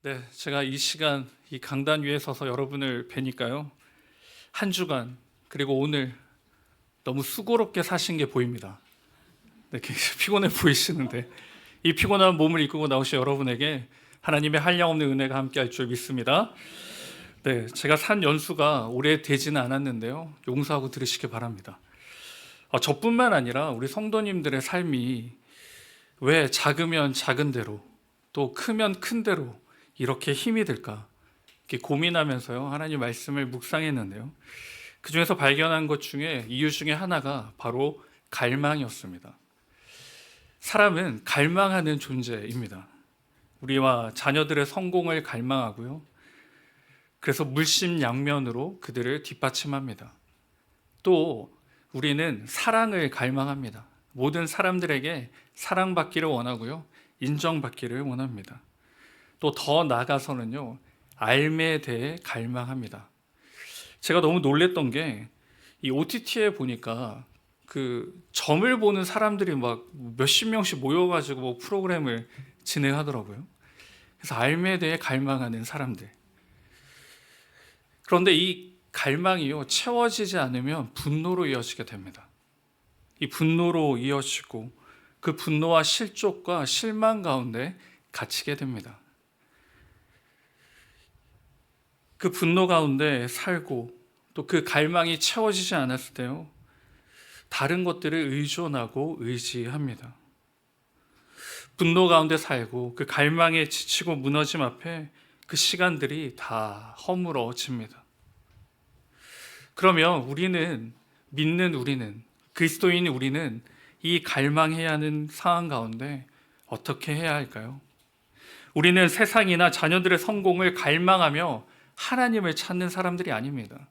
네, 제가 이 시간 이 강단 위에 서서 여러분을 뵈니까요. 한 주간 그리고 오늘 너무 수고롭게 사신 게 보입니다. 네, 굉장히 피곤해 보이시는데 이 피곤한 몸을 이끌고 나오신 여러분에게 하나님의 한량없는 은혜가 함께할 줄 믿습니다. 네, 제가 산 연수가 오래 되지는 않았는데요. 용서하고 들으시기 바랍니다. 저뿐만 아니라 우리 성도님들의 삶이 왜 작으면 작은 대로 또 크면 큰 대로 이렇게 힘이 들까? 이렇게 고민하면서요. 하나님 말씀을 묵상했는데요. 그 중에서 발견한 것 중에 이유 중에 하나가 바로 갈망이었습니다. 사람은 갈망하는 존재입니다. 우리와 자녀들의 성공을 갈망하고요. 그래서 물심양면으로 그들을 뒷받침합니다. 또 우리는 사랑을 갈망합니다. 모든 사람들에게 사랑받기를 원하고요. 인정받기를 원합니다. 또 더 나아가서는요, 알매에 대해 갈망합니다. 제가 너무 놀랬던 게 이 OTT에 보니까 그 점을 보는 사람들이 막 몇십 명씩 모여가지고 뭐 프로그램을 진행하더라고요. 그래서 알매에 대해 갈망하는 사람들. 그런데 이 갈망이요, 채워지지 않으면 분노로 이어지게 됩니다. 이 분노로 이어지고 그 분노와 실족과 실망 가운데 갇히게 됩니다. 그 분노 가운데 살고 또 그 갈망이 채워지지 않았을 때요, 다른 것들을 의존하고 의지합니다. 분노 가운데 살고 그 갈망에 지치고 무너짐 앞에 그 시간들이 다 허물어집니다. 그러면 믿는 우리는, 그리스도인 우리는 이 갈망해야 하는 상황 가운데 어떻게 해야 할까요? 우리는 세상이나 자녀들의 성공을 갈망하며 하나님을 찾는 사람들이 아닙니다.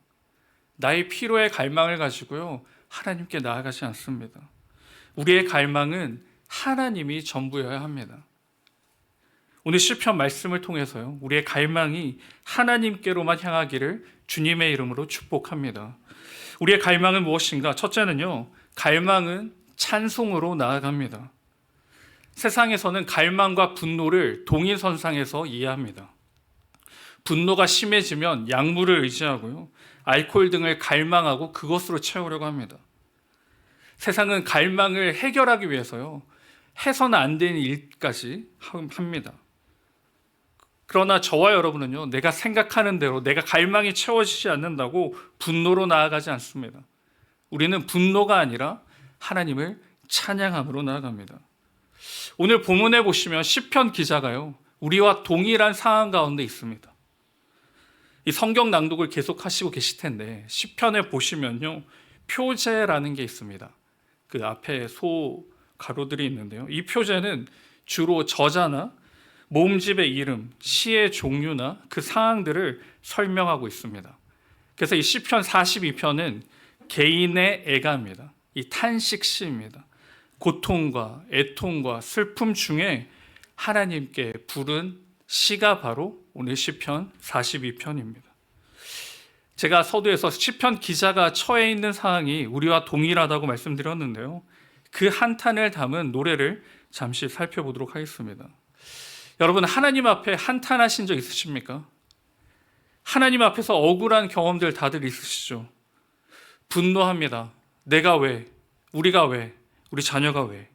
나의 필요의 갈망을 가지고요, 하나님께 나아가지 않습니다. 우리의 갈망은 하나님이 전부여야 합니다. 오늘 시편 말씀을 통해서요, 우리의 갈망이 하나님께로만 향하기를 주님의 이름으로 축복합니다. 우리의 갈망은 무엇인가? 첫째는요, 갈망은 찬송으로 나아갑니다. 세상에서는 갈망과 분노를 동일선상에서 이해합니다. 분노가 심해지면 약물을 의지하고요, 알코올 등을 갈망하고 그것으로 채우려고 합니다. 세상은 갈망을 해결하기 위해서요, 해서는 안 되는 일까지 합니다. 그러나 저와 여러분은요, 내가 생각하는 대로 내가 갈망이 채워지지 않는다고 분노로 나아가지 않습니다. 우리는 분노가 아니라 하나님을 찬양함으로 나아갑니다. 오늘 본문에 보시면 시편 기자가요, 우리와 동일한 상황 가운데 있습니다. 이 성경 낭독을 계속 하시고 계실 텐데 시편에 보시면요, 표제라는 게 있습니다. 그 앞에 소 가로들이 있는데요, 이 표제는 주로 저자나 모음집의 이름, 시의 종류나 그 상황들을 설명하고 있습니다. 그래서 이 시편 42편은 개인의 애가입니다. 이 탄식시입니다. 고통과 애통과 슬픔 중에 하나님께 부른 시가 바로 오늘 시편 42편입니다. 제가 서두에서 시편 기자가 처해 있는 상황이 우리와 동일하다고 말씀드렸는데요, 그 한탄을 담은 노래를 잠시 살펴보도록 하겠습니다. 여러분, 하나님 앞에 한탄하신 적 있으십니까? 하나님 앞에서 억울한 경험들 다들 있으시죠? 분노합니다. 내가 왜? 우리가 왜? 우리 자녀가 왜?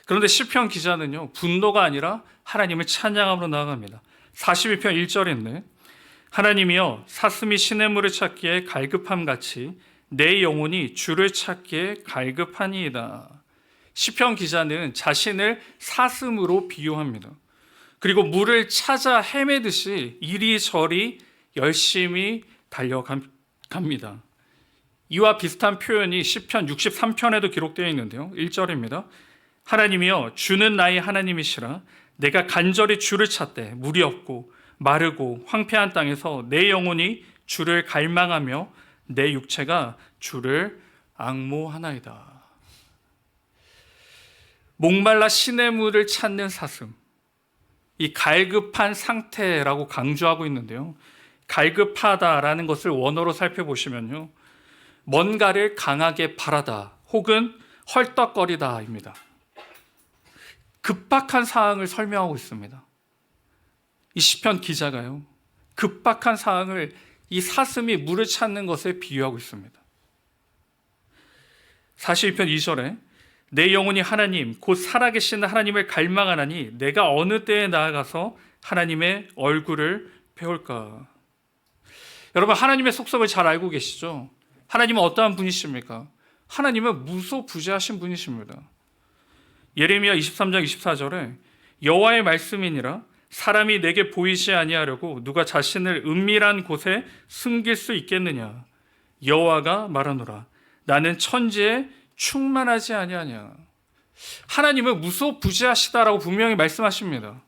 그런데 시편 기자는요, 분노가 아니라 하나님을 찬양함으로 나아갑니다. 42편 1절인데 하나님이여 사슴이 시냇물을 찾기에 갈급함같이 내 영혼이 주를 찾기에 갈급하니이다. 시편 기자는 자신을 사슴으로 비유합니다. 그리고 물을 찾아 헤매듯이 이리저리 열심히 달려갑니다. 이와 비슷한 표현이 시편 63편에도 기록되어 있는데요, 1절입니다. 하나님이여 주는 나의 하나님이시라. 내가 간절히 주를 찾되 물이 없고 마르고 황폐한 땅에서 내 영혼이 주를 갈망하며 내 육체가 주를 앙모하나이다. 목말라 시냇물을 찾는 사슴, 이 갈급한 상태라고 강조하고 있는데요, 갈급하다라는 것을 원어로 살펴보시면요, 뭔가를 강하게 바라다 혹은 헐떡거리다입니다. 급박한 상황을 설명하고 있습니다. 이 시편 기자가요, 급박한 상황을 이 사슴이 물을 찾는 것에 비유하고 있습니다. 41편 2절에 내 영혼이 하나님 곧 살아계신 하나님을 갈망하나니 내가 어느 때에 나아가서 하나님의 얼굴을 배울까. 여러분, 하나님의 속성을 잘 알고 계시죠? 하나님은 어떠한 분이십니까? 하나님은 무소부재하신 분이십니다. 예레미야 23장 24절에 여호와의 말씀이니라 사람이 내게 보이지 아니하려고 누가 자신을 은밀한 곳에 숨길 수 있겠느냐. 여호와가 말하노라 나는 천지에 충만하지 아니하냐. 하나님은 무소부재하시다라고 분명히 말씀하십니다.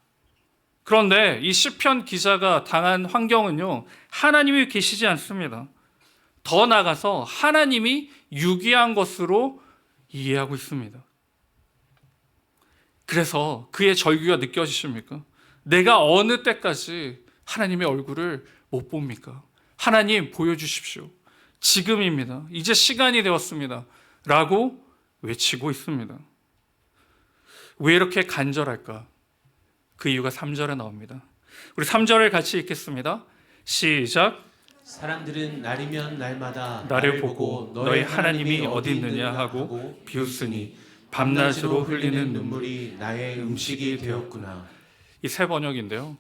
그런데 이 시편 기자가 당한 환경은요, 하나님이 계시지 않습니다. 더 나아가서 하나님이 유기한 것으로 이해하고 있습니다. 그래서 그의 절규가 느껴지십니까? 내가 어느 때까지 하나님의 얼굴을 못 봅니까? 하나님 보여주십시오. 지금입니다. 이제 시간이 되었습니다. 라고 외치고 있습니다. 왜 이렇게 간절할까? 그 이유가 3절에 나옵니다. 우리 3절을 같이 읽겠습니다. 시작. 사람들은 날이면 날마다 나를 보고 너희 하나님이 어디 있느냐 하고 비웃으니 밤낮으로 흘리는 눈물이 나의 음식이 되었구나. 이 새 번역인데요,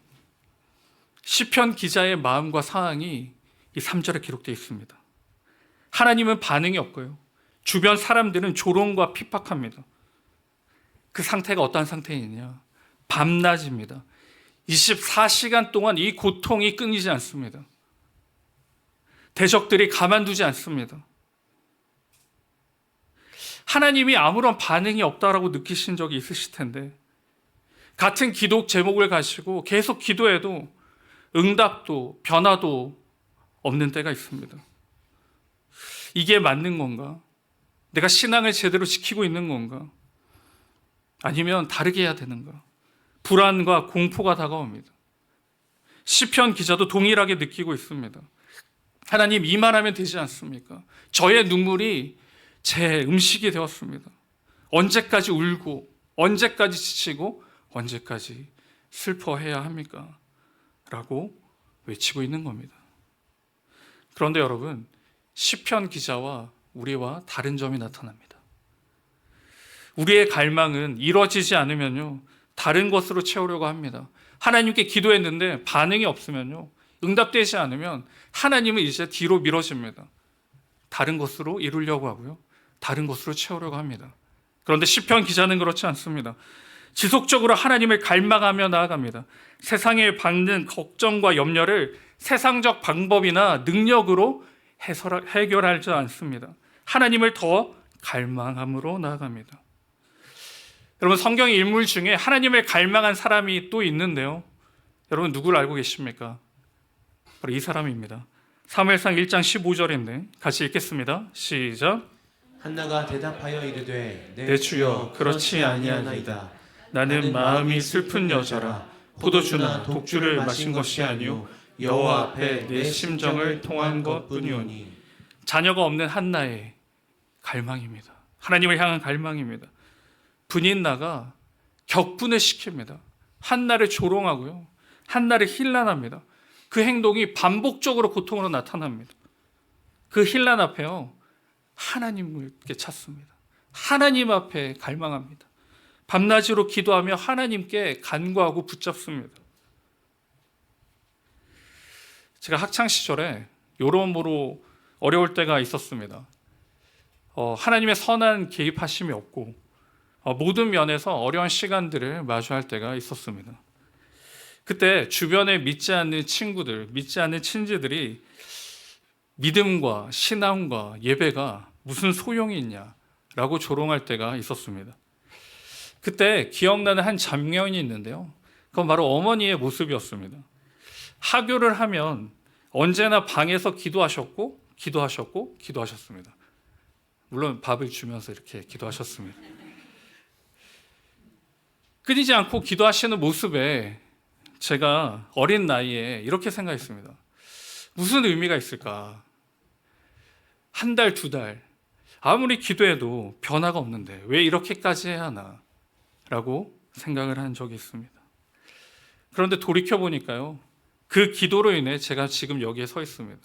시편 기자의 마음과 상황이 이 3절에 기록되어 있습니다. 하나님은 반응이 없고요, 주변 사람들은 조롱과 핍박합니다. 그 상태가 어떠한 상태이냐? 밤낮입니다. 24시간 동안 이 고통이 끊이지 않습니다. 대적들이 가만두지 않습니다. 하나님이 아무런 반응이 없다라고 느끼신 적이 있으실 텐데, 같은 기도 제목을 가지고 계속 기도해도 응답도 변화도 없는 때가 있습니다. 이게 맞는 건가? 내가 신앙을 제대로 지키고 있는 건가? 아니면 다르게 해야 되는가? 불안과 공포가 다가옵니다. 시편 기자도 동일하게 느끼고 있습니다. 하나님, 이만하면 되지 않습니까? 저의 눈물이 제 음식이 되었습니다. 언제까지 울고, 언제까지 지치고, 언제까지 슬퍼해야 합니까? 라고 외치고 있는 겁니다. 그런데 여러분, 시편 기자와 우리와 다른 점이 나타납니다. 우리의 갈망은 이루어지지 않으면요, 다른 것으로 채우려고 합니다. 하나님께 기도했는데 반응이 없으면요, 응답되지 않으면 하나님은 이제 뒤로 미뤄집니다. 다른 것으로 이루려고 하고요, 다른 것으로 채우려고 합니다. 그런데 시편 기자는 그렇지 않습니다. 지속적으로 하나님을 갈망하며 나아갑니다. 세상에 받는 걱정과 염려를 세상적 방법이나 능력으로 해결하지 않습니다. 하나님을 더 갈망함으로 나아갑니다. 여러분, 성경의 인물 중에 하나님을 갈망한 사람이 또 있는데요, 여러분 누구를 알고 계십니까? 바로 이 사람입니다. 사무엘상 1장 15절인데 같이 읽겠습니다. 시작. 한나가 대답하여 이르되 내 주여 그렇지 아니하나이다. 나는 마음이 슬픈 여자라. 포도주나 독주를 마신 것이 아니요 여호와 앞에 내 심정을 통한 것뿐이오니. 자녀가 없는 한나의 갈망입니다. 하나님을 향한 갈망입니다. 분인나가 격분을 시킵니다. 한나를 조롱하고요, 한나를 힐난합니다. 그 행동이 반복적으로 고통으로 나타납니다. 그 힐난 앞에요, 하나님을 찾습니다. 하나님 앞에 갈망합니다. 밤낮으로 기도하며 하나님께 간구하고 붙잡습니다. 제가 학창 시절에 여러모로 어려울 때가 있었습니다. 하나님의 선한 개입하심이 없고 모든 면에서 어려운 시간들을 마주할 때가 있었습니다. 그때 주변에 믿지 않는 친구들, 믿지 않는 친지들이 믿음과 신앙과 예배가 무슨 소용이 있냐라고 조롱할 때가 있었습니다. 그때 기억나는 한 장면이 있는데요, 그건 바로 어머니의 모습이었습니다. 하교를 하면 언제나 방에서 기도하셨고 기도하셨고 기도하셨습니다. 물론 밥을 주면서 이렇게 기도하셨습니다. 끊이지 않고 기도하시는 모습에 제가 어린 나이에 이렇게 생각했습니다. 무슨 의미가 있을까? 한 달, 두 달 아무리 기도해도 변화가 없는데 왜 이렇게까지 해야 하나? 라고 생각을 한 적이 있습니다. 그런데 돌이켜 보니까요, 그 기도로 인해 제가 지금 여기에 서 있습니다.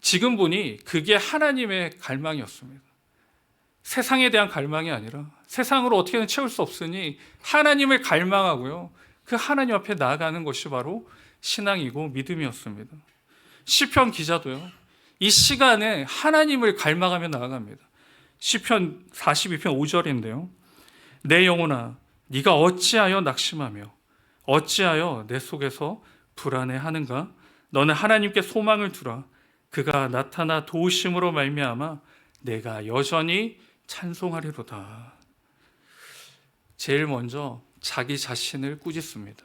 지금 보니 그게 하나님의 갈망이었습니다. 세상에 대한 갈망이 아니라 세상으로 어떻게든 채울 수 없으니 하나님을 갈망하고요, 그 하나님 앞에 나아가는 것이 바로 신앙이고 믿음이었습니다. 시편 기자도요, 이 시간에 하나님을 갈망하며 나아갑니다. 시편 42편 5절인데요. 내 영혼아, 네가 어찌하여 낙심하며 어찌하여 내 속에서 불안해하는가? 너는 하나님께 소망을 두라. 그가 나타나 도우심으로 말미암아 내가 여전히 찬송하리로다. 제일 먼저 자기 자신을 꾸짖습니다.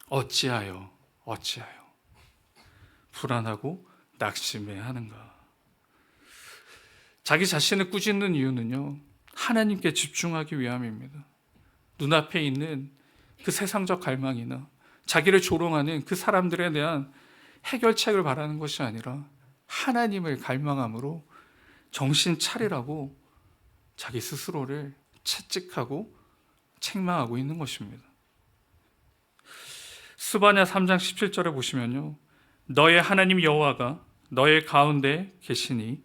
어찌하여 불안하고 낙심해하는가? 자기 자신을 꾸짖는 이유는요, 하나님께 집중하기 위함입니다. 눈앞에 있는 그 세상적 갈망이나 자기를 조롱하는 그 사람들에 대한 해결책을 바라는 것이 아니라 하나님을 갈망함으로 정신 차리라고 자기 스스로를 채찍하고 책망하고 있는 것입니다. 스바냐 3장 17절에 보시면요, 너의 하나님 여호와가 너의 가운데 계시니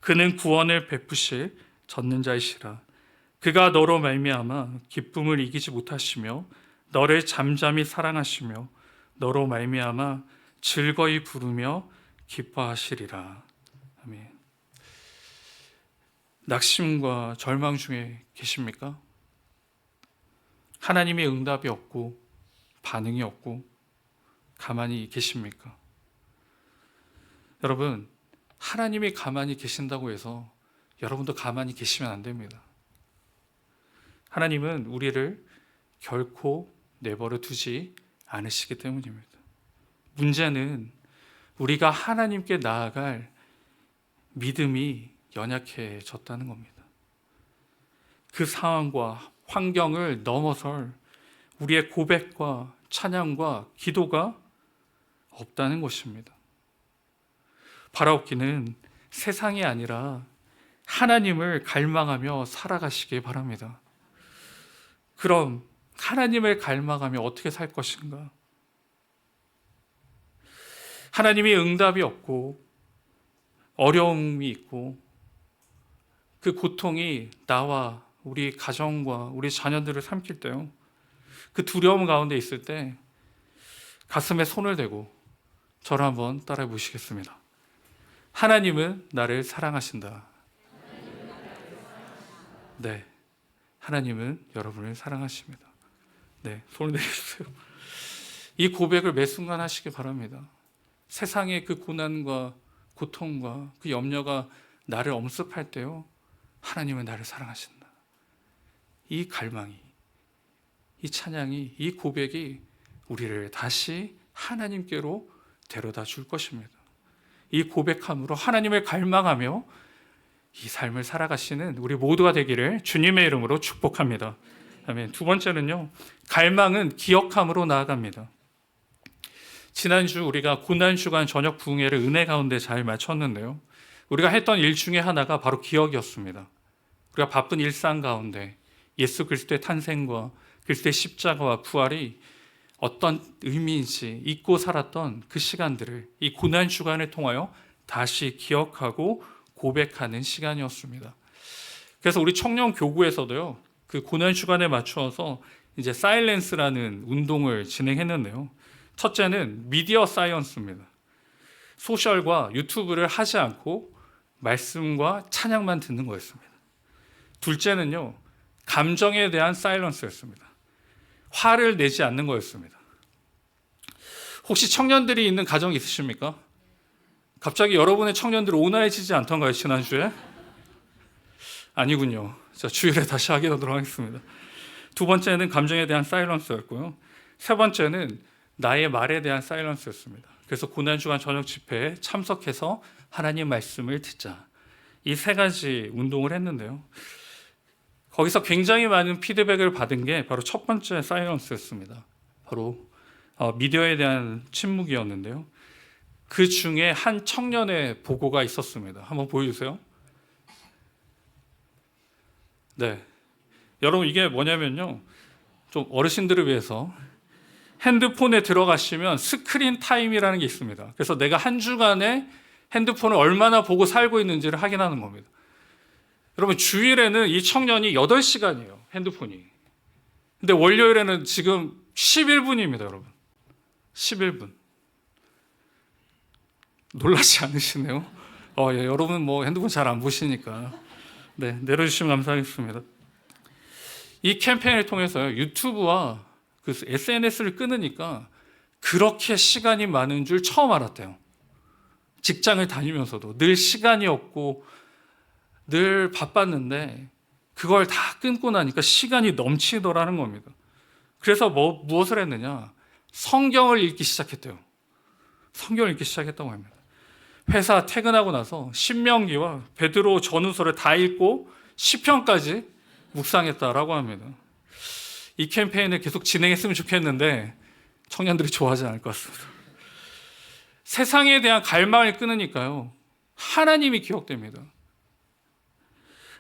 그는 구원을 베푸실 전능자이시라. 그가 너로 말미암아 기쁨을 이기지 못하시며 너를 잠잠히 사랑하시며 너로 말미암아 즐거이 부르며 기뻐하시리라. 아멘. 낙심과 절망 중에 계십니까? 하나님의 응답이 없고 반응이 없고 가만히 계십니까? 여러분, 하나님이 가만히 계신다고 해서 여러분도 가만히 계시면 안 됩니다. 하나님은 우리를 결코 내버려 두지 않으시기 때문입니다. 문제는 우리가 하나님께 나아갈 믿음이 연약해졌다는 겁니다. 그 상황과 환경을 넘어설 우리의 고백과 찬양과 기도가 없다는 것입니다. 바라옵기는 세상이 아니라 하나님을 갈망하며 살아가시기 바랍니다. 그럼 하나님을 갈망하며 어떻게 살 것인가? 하나님이 응답이 없고 어려움이 있고 그 고통이 나와 우리 가정과 우리 자녀들을 삼킬 때요, 그 두려움 가운데 있을 때 가슴에 손을 대고 저를 한번 따라해 보시겠습니다. 하나님은 나를 사랑하신다. 네, 하나님은 여러분을 사랑하십니다. 네, 손을 내려주세요. 이 고백을 매 순간 하시기 바랍니다. 세상의 그 고난과 고통과 그 염려가 나를 엄습할 때요, 하나님은 나를 사랑하신다. 이 갈망이, 이 찬양이, 이 고백이 우리를 다시 하나님께로 데려다 줄 것입니다. 이 고백함으로 하나님을 갈망하며 이 삶을 살아가시는 우리 모두가 되기를 주님의 이름으로 축복합니다. 아멘. 두 번째는요, 갈망은 기억함으로 나아갑니다. 지난주 우리가 고난주간 저녁 부흥회를 은혜 가운데 잘 마쳤는데요, 우리가 했던 일 중에 하나가 바로 기억이었습니다. 우리가 바쁜 일상 가운데 예수 그리스도의 탄생과 그리스도의 십자가와 부활이 어떤 의미인지 잊고 살았던 그 시간들을 이 고난주간을 통하여 다시 기억하고 고백하는 시간이었습니다. 그래서 우리 청년 교구에서도요, 그 고난주간에 맞추어서 이제 사일렌스라는 운동을 진행했는데요, 첫째는 미디어 사이언스입니다. 소셜과 유튜브를 하지 않고 말씀과 찬양만 듣는 거였습니다. 둘째는요, 감정에 대한 사일런스였습니다. 화를 내지 않는 거였습니다. 혹시 청년들이 있는 가정 있으십니까? 갑자기 여러분의 청년들이 온화해지지 않던가요, 지난주에? 아니군요. 자, 주일에 다시 확인하도록 하겠습니다. 두 번째는 감정에 대한 사일런스였고요. 세 번째는 나의 말에 대한 사일런스였습니다. 그래서 고난주간 저녁 집회에 참석해서 하나님 말씀을 듣자. 이 세 가지 운동을 했는데요, 거기서 굉장히 많은 피드백을 받은 게 바로 첫 번째 사이런스였습니다. 바로 미디어에 대한 침묵이었는데요, 그 중에 한 청년의 보고가 있었습니다. 한번 보여주세요. 네, 여러분, 이게 뭐냐면요, 좀 어르신들을 위해서 핸드폰에 들어가시면 스크린 타임이라는 게 있습니다. 그래서 내가 한 주간에 핸드폰을 얼마나 보고 살고 있는지를 확인하는 겁니다. 여러분, 주일에는 이 청년이 8시간이에요, 핸드폰이. 근데 월요일에는 지금 11분입니다, 여러분. 11분. 놀라지 않으시네요? 예, 여러분 뭐 핸드폰 잘 안 보시니까. 네, 내려주시면 감사하겠습니다. 이 캠페인을 통해서 유튜브와 그 SNS를 끊으니까 그렇게 시간이 많은 줄 처음 알았대요. 직장을 다니면서도 늘 시간이 없고 늘 바빴는데 그걸 다 끊고 나니까 시간이 넘치더라는 겁니다. 그래서 무엇을 했느냐? 성경을 읽기 시작했대요. 성경을 읽기 시작했다고 합니다. 회사 퇴근하고 나서 신명기와 베드로 전후서를 다 읽고 시편까지 묵상했다라고 합니다. 이 캠페인을 계속 진행했으면 좋겠는데 청년들이 좋아하지 않을 것 같습니다. 세상에 대한 갈망을 끊으니까요, 하나님이 기억됩니다.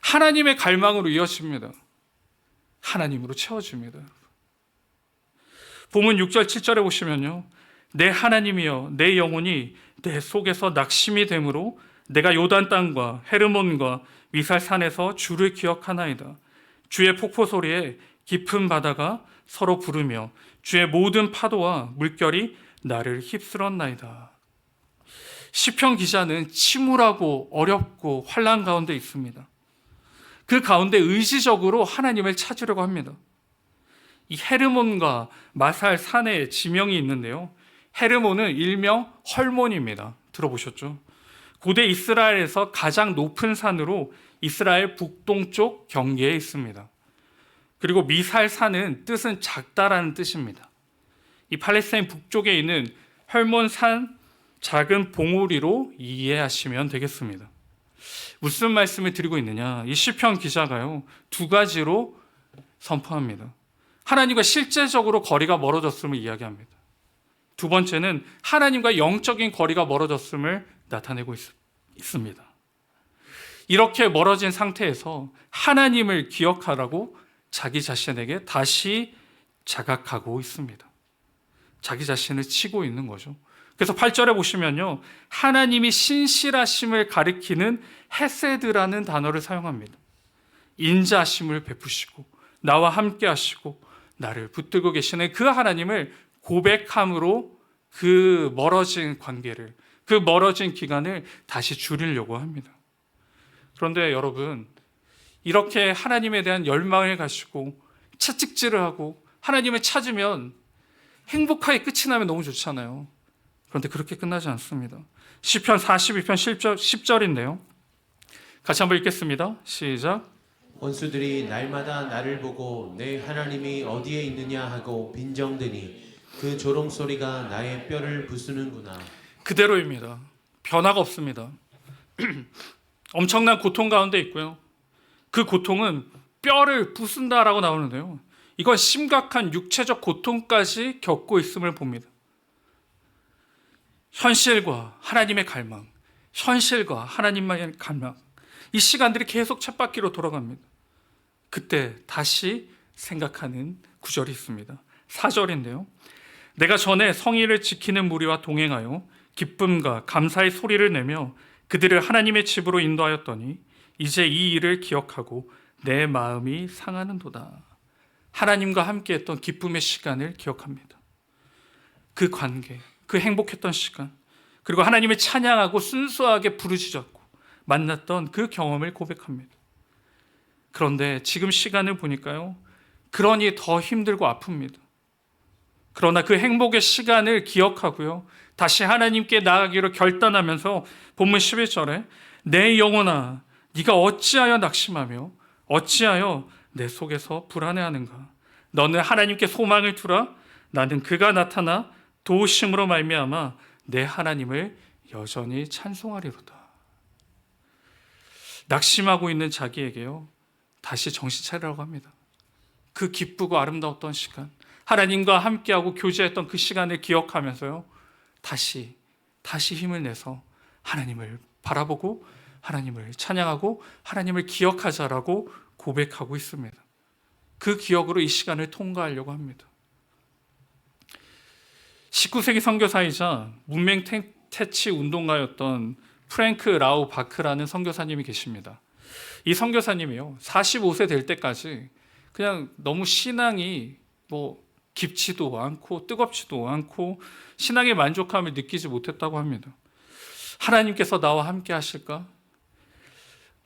하나님의 갈망으로 이어집니다. 하나님으로 채워집니다. 본문 6절 7절에 보시면요, 내 하나님이여 내 영혼이 내 속에서 낙심이 되므로 내가 요단 땅과 헤르몬과 미살산에서 주를 기억하나이다. 주의 폭포 소리에 깊은 바다가 서로 부르며 주의 모든 파도와 물결이 나를 휩쓸었나이다. 시편 기자는 침울하고 어렵고 환난 가운데 있습니다. 그 가운데 의지적으로 하나님을 찾으려고 합니다. 이 헤르몬과 마살 산에 지명이 있는데요, 헤르몬은 일명 헐몬입니다. 들어보셨죠? 고대 이스라엘에서 가장 높은 산으로 이스라엘 북동쪽 경계에 있습니다. 그리고 미살산은 뜻은 작다라는 뜻입니다. 이 팔레스타인 북쪽에 있는 헐몬산 작은 봉우리로 이해하시면 되겠습니다. 무슨 말씀을 드리고 있느냐? 이 시편 기자가요, 두 가지로 선포합니다. 하나님과 실제적으로 거리가 멀어졌음을 이야기합니다. 두 번째는 하나님과 영적인 거리가 멀어졌음을 나타내고 있습니다. 이렇게 멀어진 상태에서 하나님을 기억하라고 자기 자신에게 다시 자각하고 있습니다. 자기 자신을 치고 있는 거죠. 그래서 8절에 보시면요, 하나님이 신실하심을 가리키는 헤세드라는 단어를 사용합니다. 인자하심을 베푸시고 나와 함께 하시고 나를 붙들고 계시는 그 하나님을 고백함으로 그 멀어진 관계를, 그 멀어진 기간을 다시 줄이려고 합니다. 그런데 여러분, 이렇게 하나님에 대한 열망을 가지고 채찍질을 하고 하나님을 찾으면 행복하게 끝이 나면 너무 좋잖아요. 그런데 그렇게 끝나지 않습니다. 시편 42편 10절인데요. 같이 한번 읽겠습니다. 시작. 원수들이 날마다 나를 보고 내 하나님이 어디에 있느냐 하고 빈정대니 그 조롱소리가 나의 뼈를 부수는구나. 그대로입니다. 변화가 없습니다. 엄청난 고통 가운데 있고요, 그 고통은 뼈를 부순다라고 나오는데요, 이건 심각한 육체적 고통까지 겪고 있음을 봅니다. 현실과 하나님의 갈망, 현실과 하나님만의 갈망, 이 시간들이 계속 쳇바퀴로 돌아갑니다. 그때 다시 생각하는 구절이 있습니다. 4절인데요. 내가 전에 성의를 지키는 무리와 동행하여 기쁨과 감사의 소리를 내며 그들을 하나님의 집으로 인도하였더니 이제 이 일을 기억하고 내 마음이 상하는도다. 하나님과 함께했던 기쁨의 시간을 기억합니다. 그 관계, 그 행복했던 시간, 그리고 하나님을 찬양하고 순수하게 부르짖었고 만났던 그 경험을 고백합니다. 그런데 지금 시간을 보니까요, 그러니 더 힘들고 아픕니다. 그러나 그 행복의 시간을 기억하고요, 다시 하나님께 나아가기로 결단하면서 본문 11절에 내 영혼아 네가 어찌하여 낙심하며 어찌하여 내 속에서 불안해하는가. 너는 하나님께 소망을 두라. 나는 그가 나타나 도우심으로 말미암아 내 하나님을 여전히 찬송하리로다. 낙심하고 있는 자기에게요, 다시 정신 차리라고 합니다. 그 기쁘고 아름다웠던 시간, 하나님과 함께하고 교제했던 그 시간을 기억하면서요, 다시 힘을 내서 하나님을 바라보고 하나님을 찬양하고 하나님을 기억하자라고 고백하고 있습니다. 그 기억으로 이 시간을 통과하려고 합니다. 19세기 선교사이자 문맹 퇴치 운동가였던 프랭크 라우 바크라는 선교사님이 계십니다. 이 선교사님이요, 45세 될 때까지 그냥 너무 신앙이 깊지도 않고 뜨겁지도 않고 신앙의 만족감을 느끼지 못했다고 합니다. 하나님께서 나와 함께 하실까?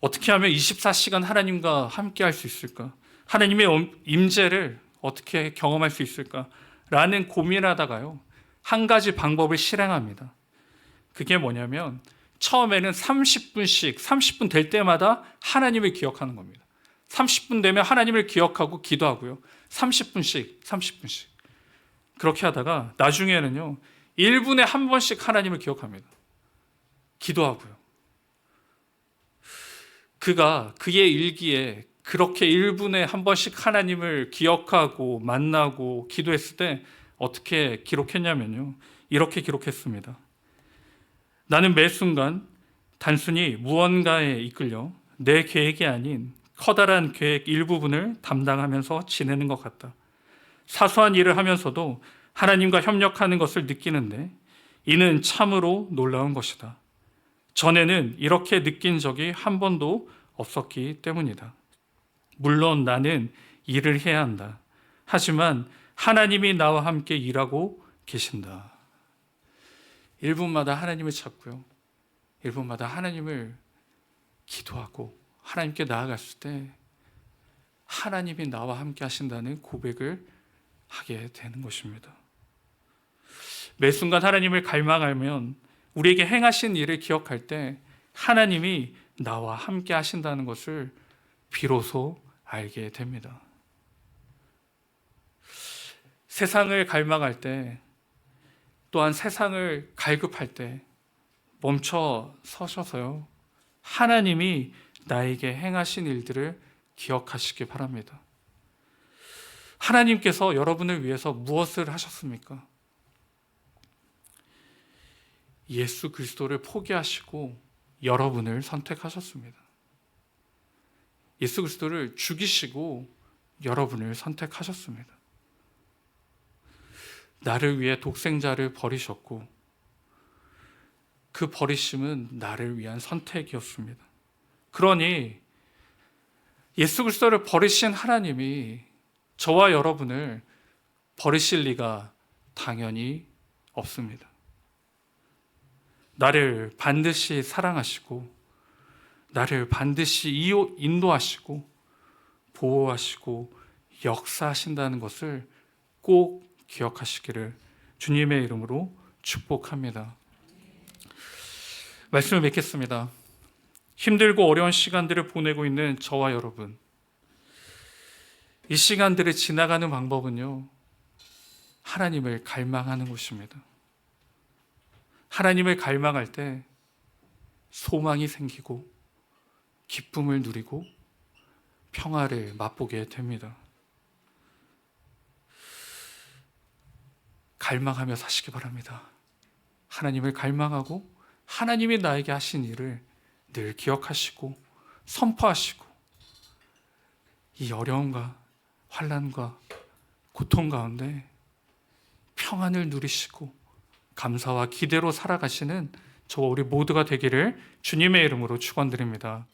어떻게 하면 24시간 하나님과 함께 할 수 있을까? 하나님의 임재를 어떻게 경험할 수 있을까? 라는 고민하다가요, 한 가지 방법을 실행합니다. 그게 뭐냐면 처음에는 30분 될 때마다 하나님을 기억하는 겁니다. 30분 되면 하나님을 기억하고 기도하고요. 30분씩. 그렇게 하다가 나중에는요, 1분에 한 번씩 하나님을 기억합니다. 기도하고요. 그가 그의 일기에 그렇게 1분에 한 번씩 하나님을 기억하고 만나고 기도했을 때 어떻게 기록했냐면요, 이렇게 기록했습니다. 나는 매 순간 단순히 무언가에 이끌려 내 계획이 아닌 커다란 계획 일부분을 담당하면서 지내는 것 같다. 사소한 일을 하면서도 하나님과 협력하는 것을 느끼는데 이는 참으로 놀라운 것이다. 전에는 이렇게 느낀 적이 한 번도 없었기 때문이다. 물론 나는 일을 해야 한다. 하지만 하나님이 나와 함께 일하고 계신다. 1분마다 하나님을 찾고요, 1분마다 하나님을 기도하고 하나님께 나아갔을 때 하나님이 나와 함께 하신다는 고백을 하게 되는 것입니다. 매 순간 하나님을 갈망하면 우리에게 행하신 일을 기억할 때 하나님이 나와 함께 하신다는 것을 비로소 알게 됩니다. 세상을 갈망할 때, 또한 세상을 갈급할 때 멈춰 서셔서요, 하나님이 나에게 행하신 일들을 기억하시기 바랍니다. 하나님께서 여러분을 위해서 무엇을 하셨습니까? 예수 그리스도를 포기하시고 여러분을 선택하셨습니다. 예수 그리스도를 죽이시고 여러분을 선택하셨습니다. 나를 위해 독생자를 버리셨고 그 버리심은 나를 위한 선택이었습니다. 그러니 예수 그리스도를 버리신 하나님이 저와 여러분을 버리실 리가 당연히 없습니다. 나를 반드시 사랑하시고 나를 반드시 인도하시고 보호하시고 역사하신다는 것을 꼭 기억하시기를 주님의 이름으로 축복합니다. 말씀을 맺겠습니다. 힘들고 어려운 시간들을 보내고 있는 저와 여러분, 이 시간들을 지나가는 방법은요, 하나님을 갈망하는 것입니다. 하나님을 갈망할 때 소망이 생기고 기쁨을 누리고 평화를 맛보게 됩니다. 갈망하며 사시기 바랍니다. 하나님을 갈망하고 하나님이 나에게 하신 일을 늘 기억하시고 선포하시고 이 어려움과 환난과 고통 가운데 평안을 누리시고 감사와 기대로 살아가시는 저와 우리 모두가 되기를 주님의 이름으로 축원드립니다.